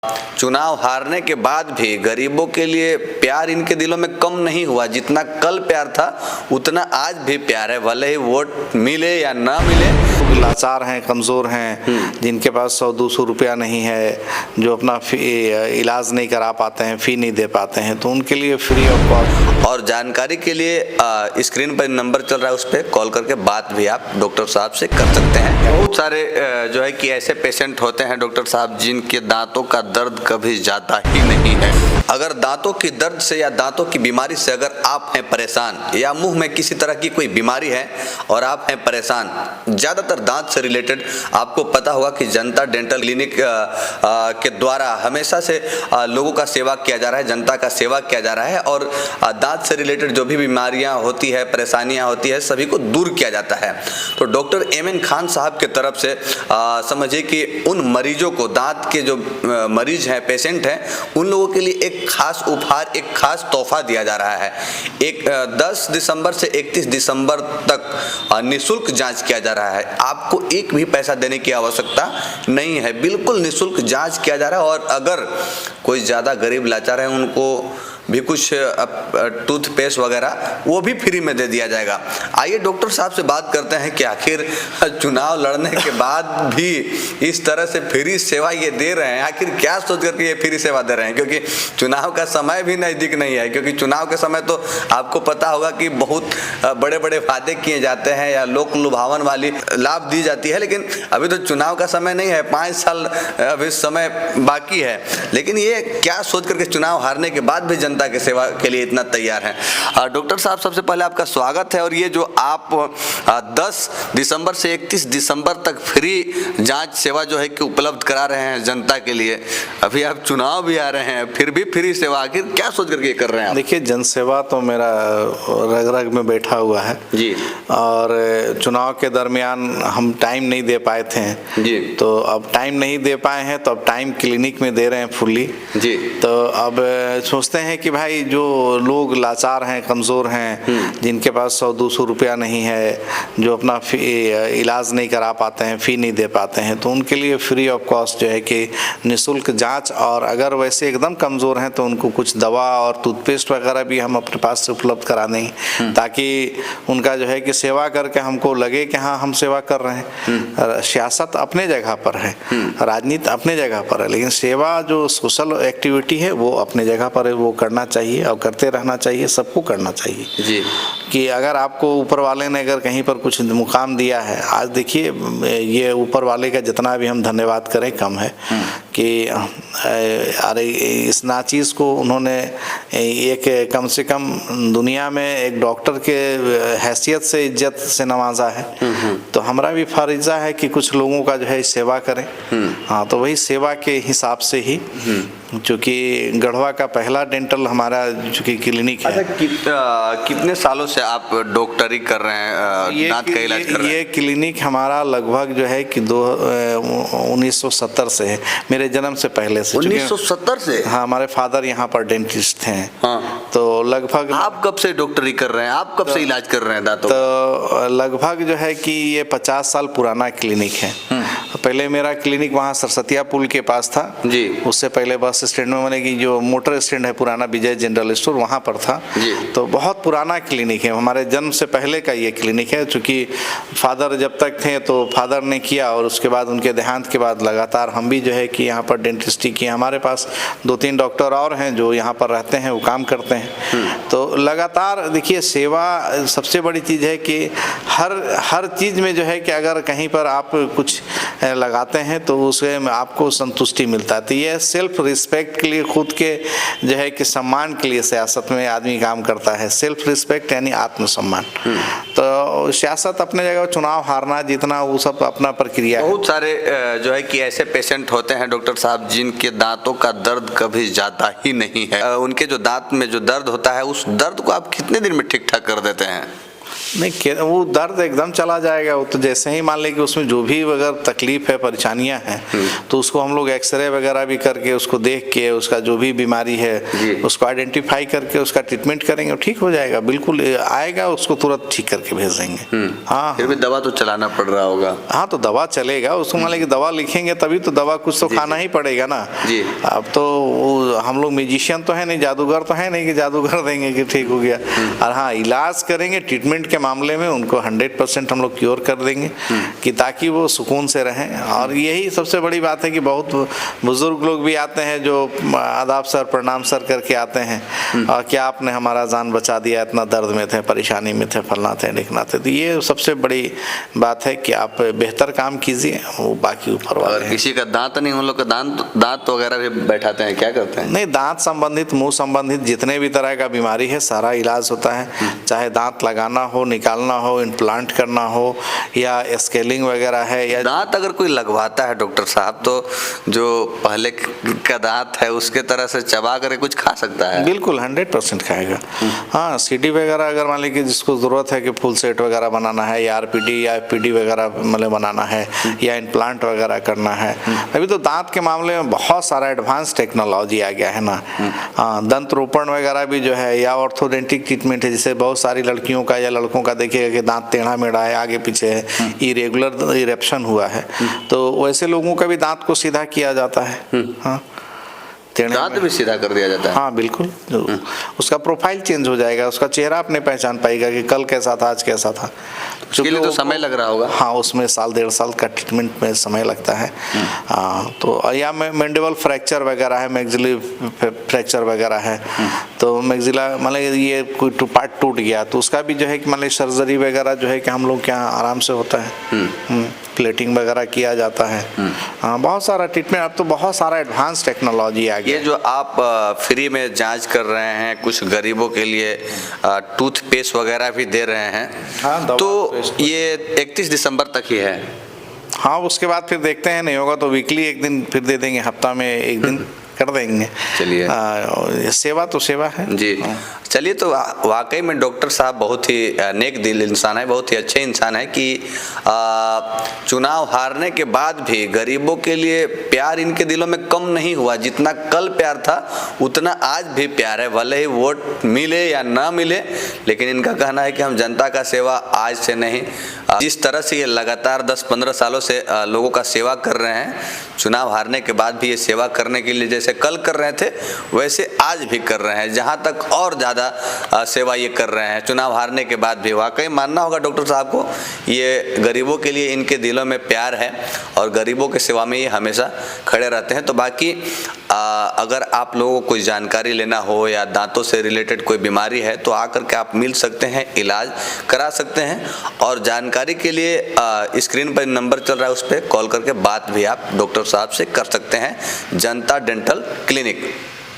चुनाव हारने के बाद भी गरीबों के लिए प्यार इनके दिलों में कम नहीं हुआ। जितना कल प्यार था उतना आज भी प्यार है, भले ही वोट मिले या ना मिले। लाचार हैं, कमज़ोर हैं, जिनके पास 100-200 रुपया नहीं है, जो अपना इलाज नहीं करा पाते हैं, फ़ी नहीं दे पाते हैं, तो उनके लिए फ्री ऑफ कॉस्ट। और जानकारी के लिए स्क्रीन पर नंबर चल रहा है, उस पर कॉल करके बात भी आप डॉक्टर साहब से कर सकते हैं। बहुत सारे जो है कि ऐसे पेशेंट होते हैं डॉक्टर साहब जिनके दांतों का दर्द कभी जाता ही नहीं है। अगर दांतों की दर्द से या दांतों की बीमारी से अगर आप हैं परेशान, या मुंह में किसी तरह की कोई बीमारी है और आप हैं परेशान, ज़्यादातर दांत से रिलेटेड आपको पता होगा कि जनता डेंटल क्लिनिक के द्वारा हमेशा से लोगों का सेवा किया जा रहा है, जनता का सेवा किया जा रहा है। और दांत से रिलेटेड जो भी बीमारियां होती है, परेशानियां होती है, सभी को दूर किया जाता है। तो डॉक्टर एमएन खान साहब के तरफ से समझिए कि उन मरीजों को, दांत के जो मरीज हैं, पेशेंट हैं, उन लोगों के लिए एक खास उपहार, एक खास तोहफा दिया जा रहा है। 10 दिसंबर से 31 दिसंबर तक निःशुल्क जांच किया जा रहा है। आपको एक भी पैसा देने की आवश्यकता नहीं है, बिल्कुल निःशुल्क जांच किया जा रहा है। और अगर कोई ज़्यादा गरीब लाचार है, उनको भी कुछ टूथपेस्ट वगैरह वो भी फ्री में दे दिया जाएगा। आइए डॉक्टर साहब से बात करते हैं कि आखिर चुनाव लड़ने के बाद भी इस तरह से फ्री सेवा ये दे रहे हैं, आखिर क्या सोच करके ये फ्री सेवा दे रहे हैं। क्योंकि चुनाव का समय भी नज़दीक नहीं है, क्योंकि चुनाव के समय तो आपको पता होगा कि बहुत बड़े बड़े वादे किए जाते हैं या लोक लुभावन वाली लाभ दी जाती है। लेकिन अभी तो चुनाव का समय नहीं है, 5 साल अभी समय बाकी है। लेकिन ये क्या सोच करके चुनाव हारने के बाद भी जनता के सेवा के लिए इतना तैयार है। डॉक्टर साहब, सबसे पहले आपका स्वागत है। और ये जो आप 10 दिसंबर से 31 दिसंबर तक फ्री जांच सेवा जो है कि उपलब्ध करा रहे हैं जनता के लिए, अभी आप चुनाव भी आ रहे हैं, फिर भी फ्री सेवा, आखिर क्या सोच करके कर रहे हैं आप? देखिए, जनसेवा तो मेरा रग रग में बैठा हुआ है जी। और चुनाव के दरमियान हम टाइम नहीं दे पाए थे जी, तो अब टाइम नहीं दे पाए हैं, तो अब टाइम क्लिनिक में दे रहे हैं फुल्ली जी। तो अब सोचते हैं कि भाई जो लोग लाचार हैं, कमज़ोर हैं, जिनके पास 100-200 रुपया नहीं है, जो अपना इलाज नहीं करा पाते हैं, फ़ी नहीं दे पाते हैं, तो उनके लिए फ्री ऑफ कॉस्ट जो है कि निःशुल्क जांच। और अगर वैसे एकदम कमज़ोर हैं तो उनको कुछ दवा और टूथपेस्ट वगैरह भी हम अपने पास से उपलब्ध करा देंगे, ताकि उनका जो है कि सेवा करके हमको लगे कि हाँ, हम सेवा कर रहे हैं। सियासत अपने जगह पर है, राजनीति अपने जगह पर है, लेकिन सेवा जो सोशल एक्टिविटी है वो अपने जगह पर है, वो करना चाहिए और करते रहना चाहिए, सबको करना चाहिए जी। कि अगर आपको ऊपर वाले ने अगर कहीं पर कुछ मुकाम दिया है, आज देखिए ये ऊपर वाले का जितना भी हम धन्यवाद करें कम है कि अरे इस नाचीज़ को उन्होंने एक कम से कम दुनिया में एक डॉक्टर के हैसियत से, इज्जत से नवाजा है। तो हमारा भी फर्जा है कि कुछ लोगों का जो है सेवा करें। हाँ, तो वही सेवा के हिसाब से ही, चूँकि गढ़वा का पहला डेंटल हमारा चूँकि क्लिनिक है। अच्छा, कितने सालों से आप डॉक्टरी कर रहे हैं, दांत का इलाज कर रहे हैं? ये क्लिनिक हमारा लगभग जो है कि 1970 से है, मेरे जन्म से पहले से। 1970 से? हाँ, हमारे फादर यहाँ पर डेंटिस्ट हैं। हाँ। तो लगभग आप कब से डॉक्टरी कर रहे हैं, आप कब से इलाज कर रहे हैं दांतों? तो लगभग जो है कि ये 50 साल पुराना क्लिनिक है। पहले मेरा क्लिनिक वहाँ सरस्वतिया पुल के पास था जी। उससे पहले बस स्टैंड में, मैंने कि जो मोटर स्टैंड है पुराना, विजय जनरल स्टोर, वहाँ पर था जी। तो बहुत पुराना क्लिनिक है, हमारे जन्म से पहले का ये क्लिनिक है। चूँकि फादर जब तक थे तो फादर ने किया, और उसके बाद उनके देहांत के बाद लगातार हम भी जो है कि यहाँ पर डेंटिस्ट्री की। हमारे पास 2-3 डॉक्टर और हैं जो यहाँ पर रहते हैं, वो काम करते हैं। तो लगातार देखिए, सेवा सबसे बड़ी चीज़ है कि हर चीज़ में जो है कि अगर कहीं पर आप कुछ लगाते हैं तो उससे आपको संतुष्टि मिलता है। तो ये सेल्फ रिस्पेक्ट के लिए, खुद के जो है कि सम्मान के लिए सियासत में आदमी काम करता है। सेल्फ रिस्पेक्ट यानी आत्मसम्मान। तो सियासत अपने जगह, चुनाव हारना जीतना वो सब अपना प्रक्रिया है। बहुत सारे जो है कि ऐसे पेशेंट होते हैं डॉक्टर साहब जिनके दांतों का दर्द कभी जाता ही नहीं है। उनके जो दांत में जो दर्द होता है, उस दर्द को आप कितने दिन में ठीक ठाक कर देते हैं? नहीं, वो दर्द एकदम चला जाएगा। वो तो जैसे ही मान लें कि उसमें जो भी अगर तकलीफ है, परेशानियां हैं, तो उसको हम लोग एक्सरे वगैरह भी करके उसको देख के उसका जो भी बीमारी है उसको आइडेंटिफाई करके उसका ट्रीटमेंट करेंगे, ठीक हो जाएगा। बिल्कुल आएगा, उसको तुरंत ठीक करके भेज देंगे। हाँ, फिर भी दवा तो चलाना पड़ रहा होगा। हाँ, तो दवा चलेगा। उसको मान लें कि दवा लिखेंगे तभी तो दवा कुछ तो खाना ही पड़ेगा ना। अब तो हम लोग म्यूजिशियन तो है नहीं, जादूगर तो है नहीं कि जादूगर देंगे कि ठीक हो गया। और हाँ, इलाज करेंगे, ट्रीटमेंट के मामले में उनको 100% हम लोग क्योर कर देंगे कि ताकि वो सुकून से रहें। और यही सबसे बड़ी बात है कि बहुत बुजुर्ग लोग भी आते हैं जो आदाब सर, प्रणाम सर करके आते हैं और क्या आपने हमारा जान बचा दिया, इतना दर्द में थे, परेशानी में थे, फलना थे, लिखना थे। तो ये सबसे बड़ी बात है कि आप बेहतर काम कीजिए, वो बाकी ऊपर वाले। और किसी का दांत नहीं, हम लोग का दांत वगैरह भी बैठाते हैं, क्या करते हैं? नहीं, दांत संबंधित, मुंह संबंधित जितने भी तरह का बीमारी है सारा इलाज होता है। चाहे दांत लगाना हो, निकालना हो, इम्प्लांट करना हो या स्केलिंग वगैरह है। या दांत अगर कोई लगवाता है डॉक्टर साहब, तो जो पहले का दांत है उसके तरह से चबा कर कुछ खा सकता है? बिल्कुल 100% खाएगा। हाँ, सीडी वगैरह अगर मान लीजिए कि जिसको ज़रूरत है कि फुल सेट वगैरह बनाना है या आरपीडी या एफपीडी वगैरह मतलब बनाना है या इम्प्लांट वगैरह करना है। अभी तो दांत के मामले में बहुत सारा एडवांस टेक्नोलॉजी आ गया है ना। हाँ, दंत रोपण वगैरह भी जो है या ऑर्थोडेंटिक ट्रीटमेंट है, जिससे बहुत सारी लड़कियों का या लड़कों का देखिएगा कि दांत टेढ़ा मेढ़ा है, आगे पीछे है, इरेगुलर इरेप्शन हुआ है, तो वैसे लोगों का भी दांत को सीधा किया जाता है। हाँ, दांत भी सीधा कर दिया जाता है। हाँ बिल्कुल, उसका प्रोफाइल चेंज हो जाएगा, उसका चेहरा अपने पहचान पाएगा कि कल कैसा था, आज कैसा था। उसके लिए तो समय लग रहा होगा। हाँ, उसमें 1.5 साल का ट्रीटमेंट में समय लगता है। तो या मैंडिबल फ्रैक्चर वगैरह है, मैक्सिलरी फ्रैक्चर वगैरह है, तो मैक्सिला मतलब ये कोई पार्ट टूट गया तो उसका भी जो है कि मतलब सर्जरी वगैरह जो है कि हम लोग के यहाँ आराम से होता है। प्लेटिंग वगैरह किया जाता है। हाँ, बहुत सारा ट्रीटमेंट, अब तो बहुत सारा एडवांस टेक्नोलॉजी आ गया। ये जो आप फ्री में जांच कर रहे हैं, कुछ गरीबों के लिए टूथपेस्ट वगैरह भी दे रहे हैं। हाँ, तो ये 31 दिसंबर तक ही है। हाँ, उसके बाद फिर देखते हैं, नहीं होगा तो वीकली एक दिन फिर दे देंगे, हफ्ता में एक दिन कर देंगे। चलिए, सेवा तो सेवा है जी। चलिए, तो वाकई में डॉक्टर साहब बहुत ही नेक दिल इंसान है, बहुत ही अच्छे इंसान है कि चुनाव हारने के बाद भी गरीबों के लिए प्यार इनके दिलों में कम नहीं हुआ। जितना कल प्यार था उतना आज भी प्यार है, भले ही वोट मिले या ना मिले, लेकिन इनका कहना है कि हम जनता का सेवा आज से नहीं, जिस तरह से ये लगातार 10-15 सालों से लोगों का सेवा कर रहे हैं, चुनाव हारने के बाद भी ये सेवा करने के लिए जैसे कल कर रहे थे वैसे आज भी कर रहे हैं, जहां तक और ज़्यादा सेवा ये कर रहे हैं चुनाव हारने के बाद भी। वाकई मानना होगा डॉक्टर साहब को, ये गरीबों के लिए इनके दिलों में प्यार है और गरीबों की सेवा में ये हमेशा खड़े रहते हैं। तो बाकी अगर आप लोगों को कोई जानकारी लेना हो या दांतों से रिलेटेड कोई बीमारी है तो आकर के आप मिल सकते हैं, इलाज करा सकते हैं। और जानकारी के लिए स्क्रीन पर नंबर चल रहा है, उस पर कॉल करके बात भी आप डॉक्टर साहब से कर सकते हैं। जनता डेंटल क्लिनिक।